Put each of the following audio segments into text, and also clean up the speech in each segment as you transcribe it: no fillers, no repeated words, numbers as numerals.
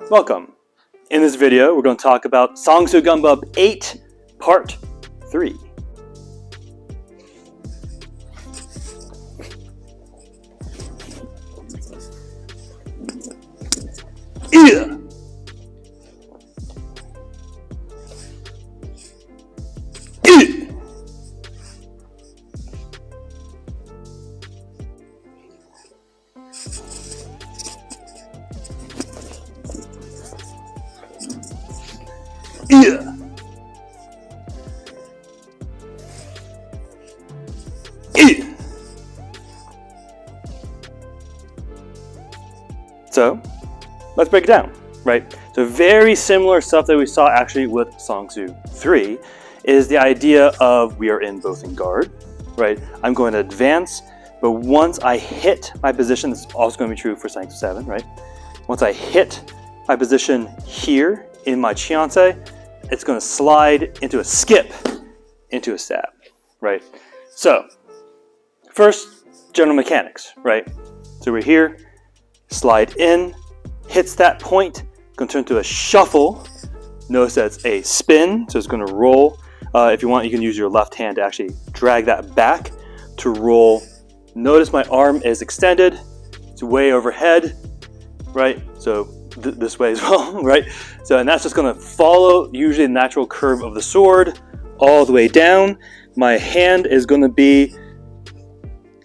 Welcome. In this video, we're going to talk about Ssangsu Geombup 8, Part 3. Yeah. Yeah. So, let's break it down, right? So very similar stuff that we saw actually with Ssangsu 3 is the idea of we are both in guard, right? I'm going to advance, but once I hit my position, this is also going to be true for Ssangsu 7, right? Once I hit my position here in my Chianse, it's going to slide into a skip, into a stab, right? So, first, general mechanics, right? So we're here, slide in, hits that point, going to turn to a shuffle. Notice that it's a spin, so it's going to roll. If you want, you can use your left hand to actually drag that back to roll. Notice my arm is extended, it's way overhead, right? So this way as well, right? So, and that's just going to follow usually the natural curve of the sword all the way down. My hand is going to be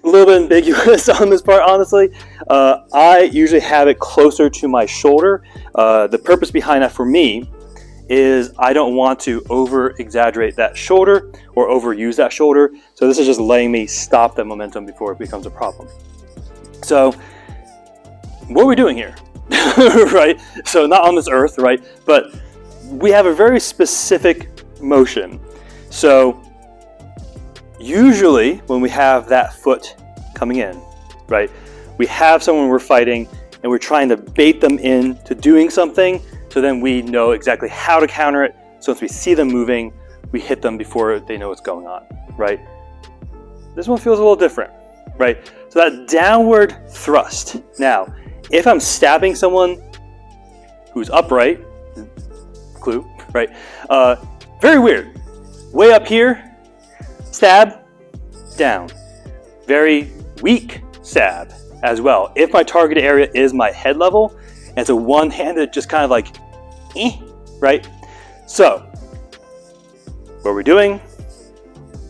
a little bit ambiguous on this part, honestly. I usually have it closer to my shoulder. The purpose behind that for me is I don't want to over-exaggerate that shoulder or overuse that shoulder. So this is just letting me stop that momentum before it becomes a problem. So what are we doing here? Right? So not on this earth, right? But we have a very specific motion. So usually when we have that foot coming in, right? We have someone we're fighting and we're trying to bait them into doing something, so then we know exactly how to counter it. So once we see them moving, we hit them before they know what's going on, right? This one feels a little different, right? So that downward thrust. Now, if I'm stabbing someone who's upright, clue, right? Very weird. Way up here, stab, down. Very weak stab as well. If my target area is my head level, and it's a one-handed, just kind of like, right? So, what are we doing?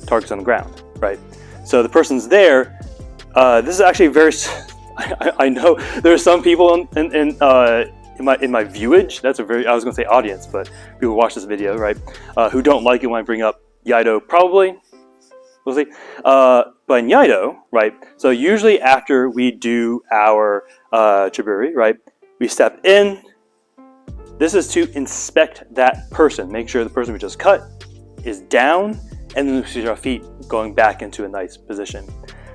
Target's on the ground, right? So the person's there. This is actually very, I know there are some people in my viewage, that's a very, I was going to say audience, but people who watch this video, right, who don't like it when I bring up Iaido, probably. We'll see. But in Iaido, right, so usually after we do our Chiburi, right, we step in. This is to inspect that person. Make sure the person we just cut is down, and then we see our feet going back into a nice position.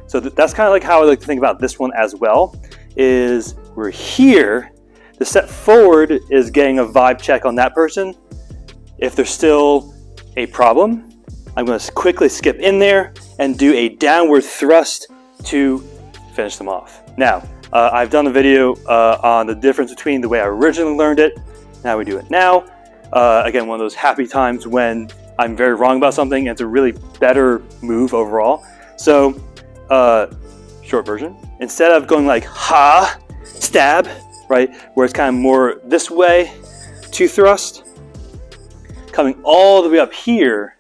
So that's kind of like how I like to think about this one as well, is we're here. The step forward is getting a vibe check on that person. If there's still a problem, I'm going to quickly skip in there and do a downward thrust to finish them off. Now, I've done a video on the difference between the way I originally learned it, now we do it now. Again, one of those happy times when I'm very wrong about something and it's a really better move overall. So, short version, instead of going like ha, stab, right, where it's kind of more this way to thrust, coming all the way up here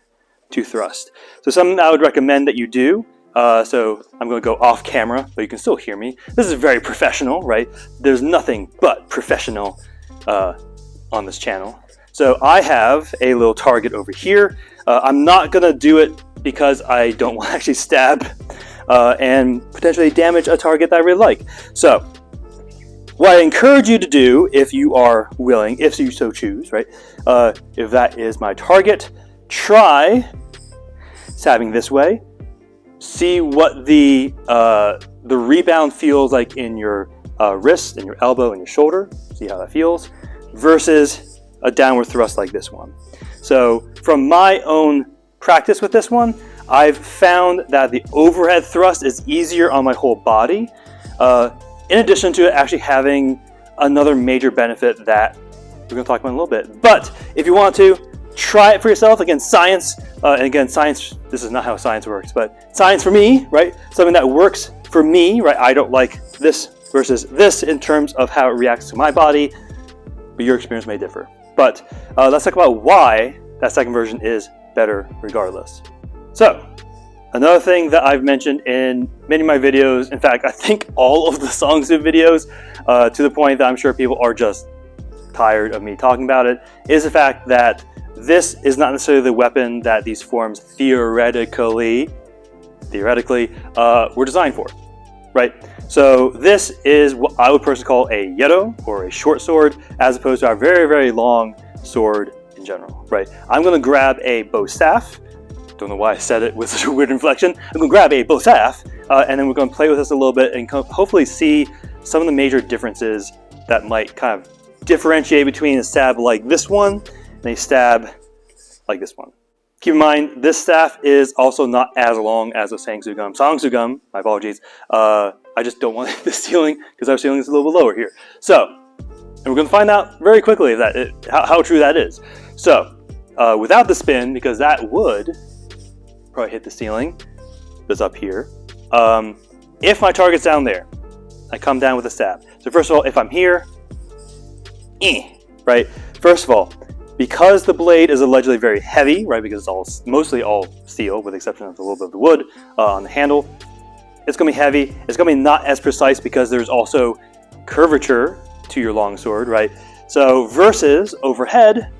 to thrust. So something I would recommend that you do, so I'm going to go off camera, but you can still hear me. This is very professional, right? There's nothing but professional on this channel. So I have a little target over here. I'm not going to do it because I don't want to actually stab and potentially damage a target that I really like. So what I encourage you to do, if you are willing, if you so choose, right? If that is my target, try stabbing this way. See what the rebound feels like in your wrist, in your elbow, and your shoulder. See how that feels. Versus a downward thrust like this one. So from my own practice with this one, I've found that the overhead thrust is easier on my whole body. In addition to actually having another major benefit that we're going to talk about in a little bit. But if you want to, try it for yourself. Again, science, and again, science, this is not how science works, but science for me, right? Something that works for me, right? I don't like this versus this in terms of how it reacts to my body, but your experience may differ. But let's talk about why that second version is better regardless. So, another thing that I've mentioned in many of my videos, in fact, I think all of the Ssangsu videos, to the point that I'm sure people are just tired of me talking about it, is the fact that this is not necessarily the weapon that these forms theoretically were designed for, right? So this is what I would personally call a yedo, or a short sword, as opposed to our very, very long sword in general, right? I'm going to grab a bow staff. Don't know why I said it with such a weird inflection. I'm going to grab a bow staff, and then we're going to play with this a little bit and hopefully see some of the major differences that might kind of differentiate between a stab like this one and a stab like this one. Keep in mind, this staff is also not as long as a Ssangsu Gum, my apologies. I just don't want the ceiling because our ceiling is a little bit lower here. So, and we're going to find out very quickly how true that is. So, without the spin, because that would probably hit the ceiling that's up here. If my target's down there, I come down with a stab. So first of all, if I'm here, right? First of all, because the blade is allegedly very heavy, right? Because it's mostly all steel, with the exception of a little bit of the wood on the handle. It's going to be heavy. It's going to be not as precise because there's also curvature to your longsword, right? So versus overhead,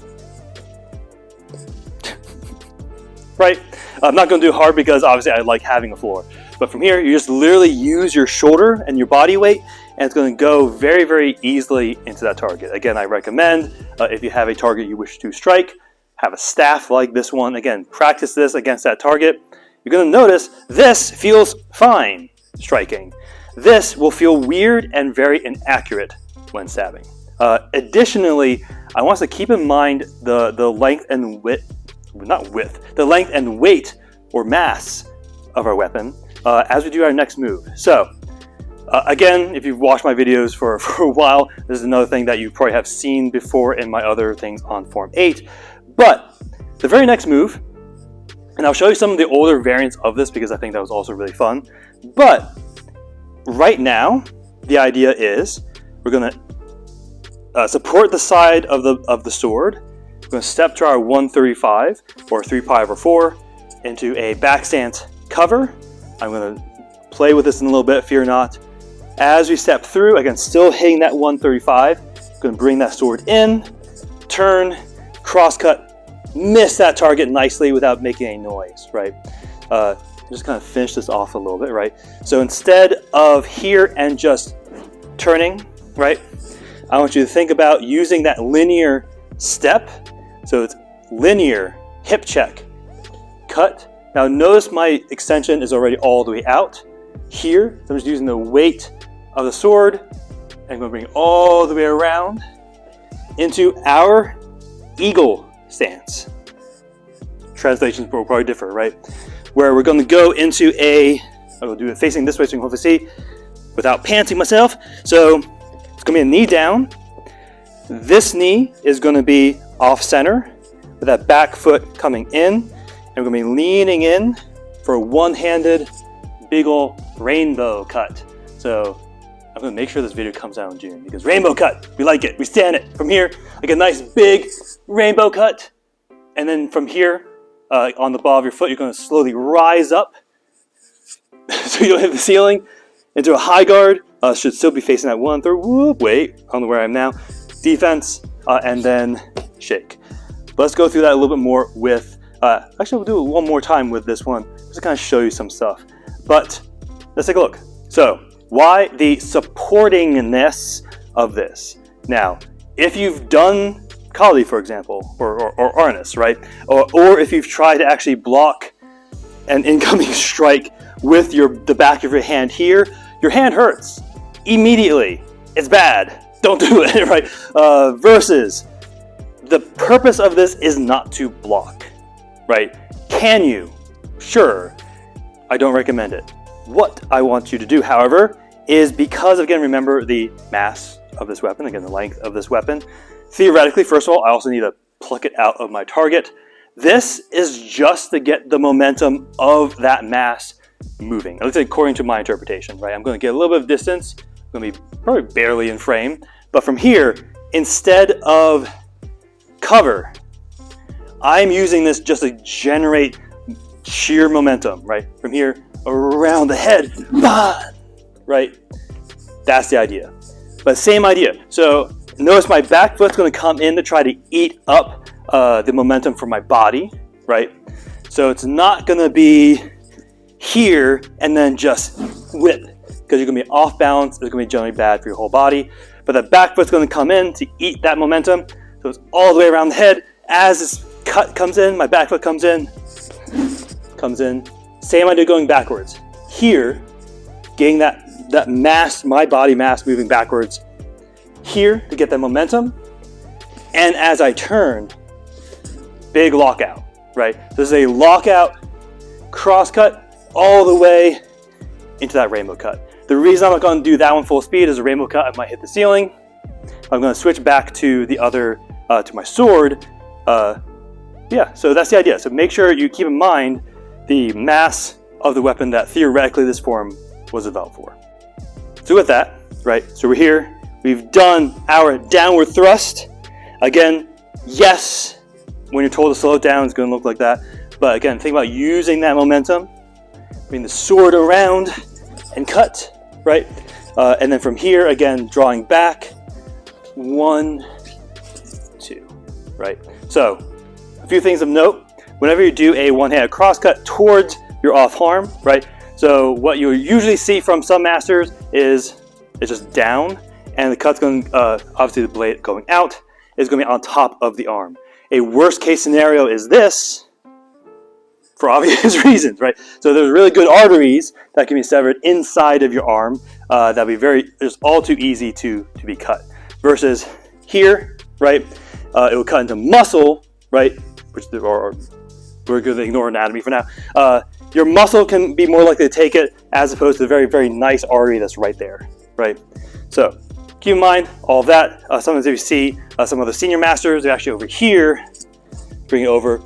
right? I'm not going to do hard because obviously I like having a floor. But from here, you just literally use your shoulder and your body weight, and it's going to go very, very easily into that target. Again, I recommend if you have a target you wish to strike, have a staff like this one. Again, practice this against that target. You're going to notice this feels fine striking. This will feel weird and very inaccurate when stabbing. Additionally, I want us to keep in mind the length and width, the length and weight or mass of our weapon as we do our next move. So, again, if you've watched my videos for a while, this is another thing that you probably have seen before in my other things on Form 8. But the very next move, and I'll show you some of the older variants of this because I think that was also really fun. But right now, the idea is we're going to support the side of the sword. We're going to step to our 135 or 3 over 4 into a back stance cover. I'm going to play with this in a little bit, fear not. As we step through, again, still hitting that 135, I'm going to bring that sword in, turn, cross cut, miss that target nicely without making any noise, right? Just kind of finish this off a little bit, right? So instead of here and just turning, right, I want you to think about using that linear step. So it's linear, hip check, cut. Now notice my extension is already all the way out. Here, so I'm just using the weight of the sword, and I'm going to bring it all the way around into our eagle stance. Translations will probably differ, right? Where we're going to go into I will do it facing this way so you can hopefully see without panting myself. So it's going to be a knee down. This knee is going to be off center with that back foot coming in, and we're going to be leaning in for a one-handed big ol' rainbow cut. So I'm going to make sure this video comes out in June because rainbow cut, we like it, we stand it. From here, like a nice big rainbow cut. And then from here, on the ball of your foot, you're going to slowly rise up so you don't hit the ceiling into a high guard. Should still be facing that 1/3. Whoop, wait, I don't know where I am now. Defense, and then shake. But let's go through that a little bit more with, actually we'll do it one more time with this one, just to kind of show you some stuff. But let's take a look. So why the supportingness of this? Now, if you've done Kali, for example, or Arnis, right? Or if you've tried to actually block an incoming strike with the back of your hand here, your hand hurts immediately. It's bad. Don't do it, right? Versus, the purpose of this is not to block, right? Can you? Sure. I don't recommend it. What I want you to do, however, is because, again, remember the mass of this weapon, again, the length of this weapon, theoretically, first of all, I also need to pluck it out of my target. This is just to get the momentum of that mass moving, at least according to my interpretation, right? I'm going to get a little bit of distance. I'm going to be probably barely in frame. But from here, instead of cover, I'm using this just to generate sheer momentum, right? From here, around the head, right? That's the idea. But same idea. So notice my back foot's going to come in to try to eat up the momentum from my body, right? So it's not going to be here and then just whip, because you're going to be off balance. It's going to be generally bad for your whole body. But the back foot's going to come in to eat that momentum. So it's all the way around the head. As this cut comes in, my back foot comes in. Same idea going backwards. Here, getting that mass, my body mass moving backwards. Here to get that momentum. And as I turn, big lockout, right? This is a lockout, cross cut all the way into that rainbow cut. The reason I'm not going to do that one full speed is a rainbow cut, I might hit the ceiling. I'm going to switch back to the other, to my sword. Yeah, so that's the idea. So make sure you keep in mind the mass of the weapon that theoretically this form was developed for. So with that, right, so we're here. We've done our downward thrust. Again, yes, when you're told to slow it down, it's going to look like that. But again, think about using that momentum, bring the sword around and cut, right? And then from here, again, drawing back, 1, 2, right? So a few things of note. Whenever you do a one-handed cross cut towards your off arm, right? So what you usually see from some masters is it's just down, and the cut's going, obviously the blade going out is going to be on top of the arm. A worst case scenario is this, for obvious reasons, right? So there's really good arteries that can be severed inside of your arm. That'd be just all too easy to be cut. Versus here, right? It will cut into muscle, right? Or we're going to ignore anatomy for now. Your muscle can be more likely to take it as opposed to the very, very nice artery that's right there, right? So keep in mind all of that. Sometimes if you see some of the senior masters, they're actually over here, bring it over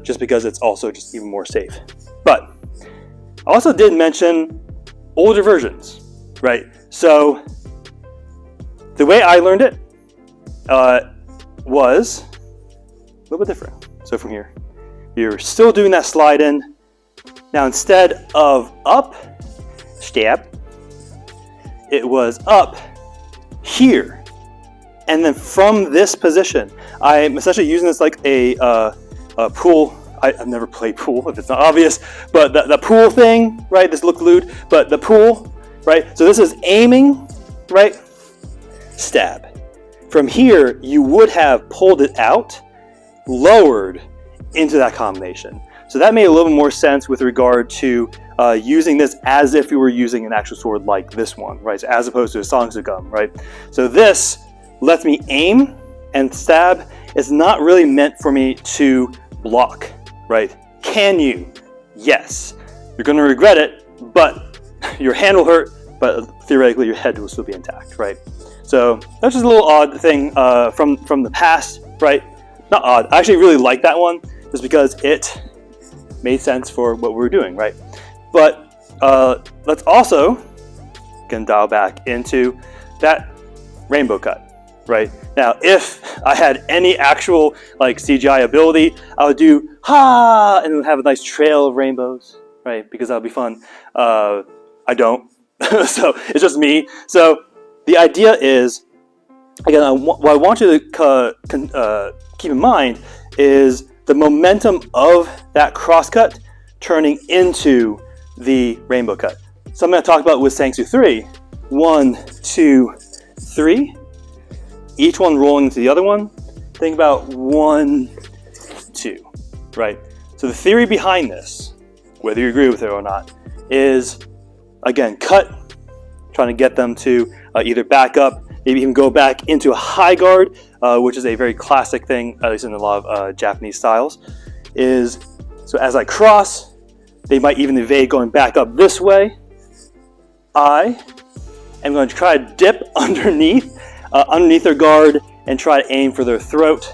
just because it's also just even more safe. But I also did mention older versions, right? So the way I learned it was a little bit different. So from here, you're still doing that slide in. Now instead of up, stab, it was up here. And then from this position, I'm essentially using this like a pool. I've never played pool, if it's not obvious, but the pool thing, right? This looked lewd, but the pool, right? So this is aiming, right? Stab. From here, you would have pulled it out, lowered into that combination. So that made a little more sense with regard to using this as if you were using an actual sword like this one, right? So as opposed to a Ssangsu Gum, right? So this lets me aim and stab. It's not really meant for me to block, right? Can you? Yes. You're going to regret it, but your hand will hurt, but theoretically your head will still be intact, right? So that's just a little odd thing from the past, right? Not odd. I actually really like that one just because it made sense for what we were doing, right? But let's also again dial back into that rainbow cut, right? Now, if I had any actual like CGI ability, I would do ha and have a nice trail of rainbows, right? Because that would be fun. I don't, so it's just me. So the idea is, again, what I want you to keep in mind is the momentum of that cross cut turning into the rainbow cut. Something I talked about with Ssangsu 3. 1, 2, 3. Each one rolling into the other one. Think about 1, 2, right? So the theory behind this, whether you agree with it or not, is, again, cut, trying to get them to either back up, maybe even go back into a high guard, which is a very classic thing, at least in a lot of Japanese styles, is, so as I cross, they might even evade going back up this way. I am going to try to dip underneath their guard and try to aim for their throat.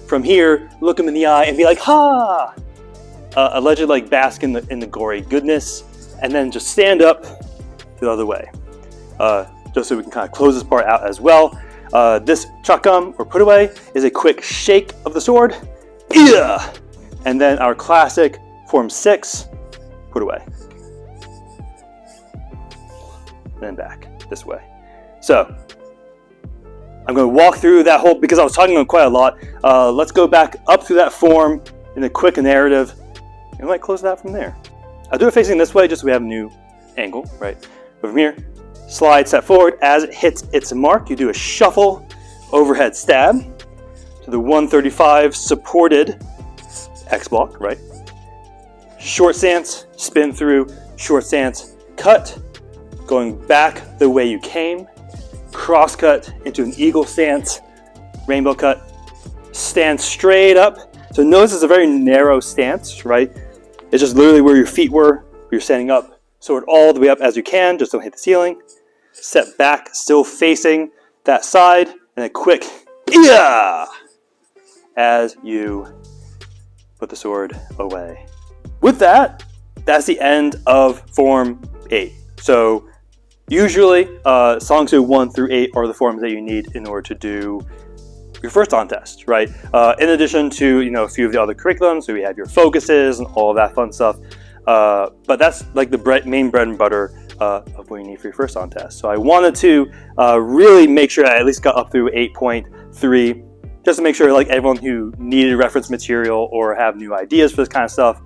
From here, look them in the eye and be like, ha! Allegedly like bask in the gory goodness, and then just stand up the other way. Just so we can kind of close this part out as well. This chakam, or put away, is a quick shake of the sword. Yeah! And then our classic form 6, put away. And then back this way. So, I'm going to walk through that whole, because I was talking about quite a lot. Let's go back up through that form in a quick narrative, and we might close that from there. I'll do it facing this way just so we have a new angle, right? But from here, slide, step forward. As it hits its mark, you do a shuffle, overhead stab to the 135 supported X block, right? Short stance, spin through, short stance, cut, going back the way you came, cross cut into an eagle stance, rainbow cut, stand straight up. So notice it's a very narrow stance, right? It's just literally where your feet were, you're standing up, sword all the way up as you can, just don't hit the ceiling. Step back, still facing that side, and a quick yeah as you put the sword away. With that, that's the end of Form 8. So usually, Ssangsu 1 through 8 are the forms that you need in order to do your first on test, right? In addition to, a few of the other curriculums, so we have your focuses and all of that fun stuff. But that's like the main bread and butter of what you need for your first on test. So I wanted to really make sure I at least got up through 8.3, just to make sure like everyone who needed reference material or have new ideas for this kind of stuff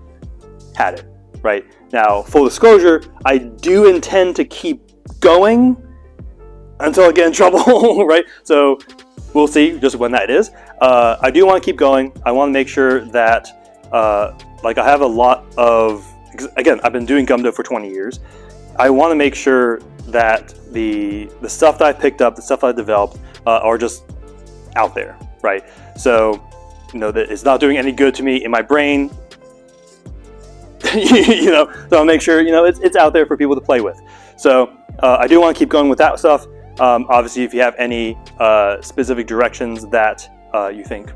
had it, right? Now, full disclosure, I do intend to keep going until I get in trouble, right? So we'll see just when that is. I do want to keep going. I want to make sure that, like I have a lot of, again, I've been doing Gumdo for 20 years. I want to make sure that the stuff that I picked up, the stuff I developed, are just out there, right? So, that it's not doing any good to me in my brain, so I'll make sure, it's out there for people to play with. So I do want to keep going with that stuff. Obviously, if you have any specific directions that you think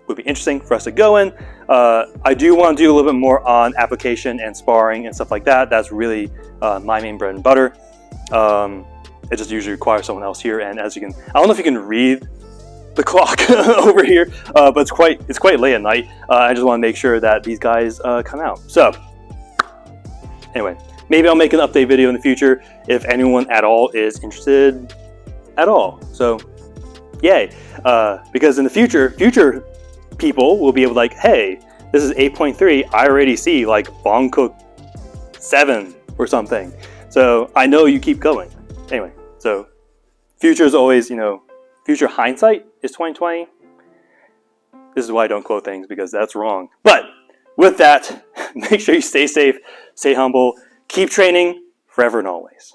would be interesting for us to go in, I do want to do a little bit more on application and sparring and stuff like that. That's really my main bread and butter. It just usually requires someone else here, and as you can, I don't know if you can read the clock over here, but it's quite late at night. I just want to make sure that these guys come out. So anyway, maybe I'll make an update video in the future if anyone at all is interested at all. So yay, because in the future people will be able to like, hey, this is 8.3, I already see like Bangkok 7 or something. So I know you keep going. Anyway, so future is always, future hindsight is 2020. This is why I don't quote things, because that's wrong. But with that, make sure you stay safe, stay humble, keep training forever and always.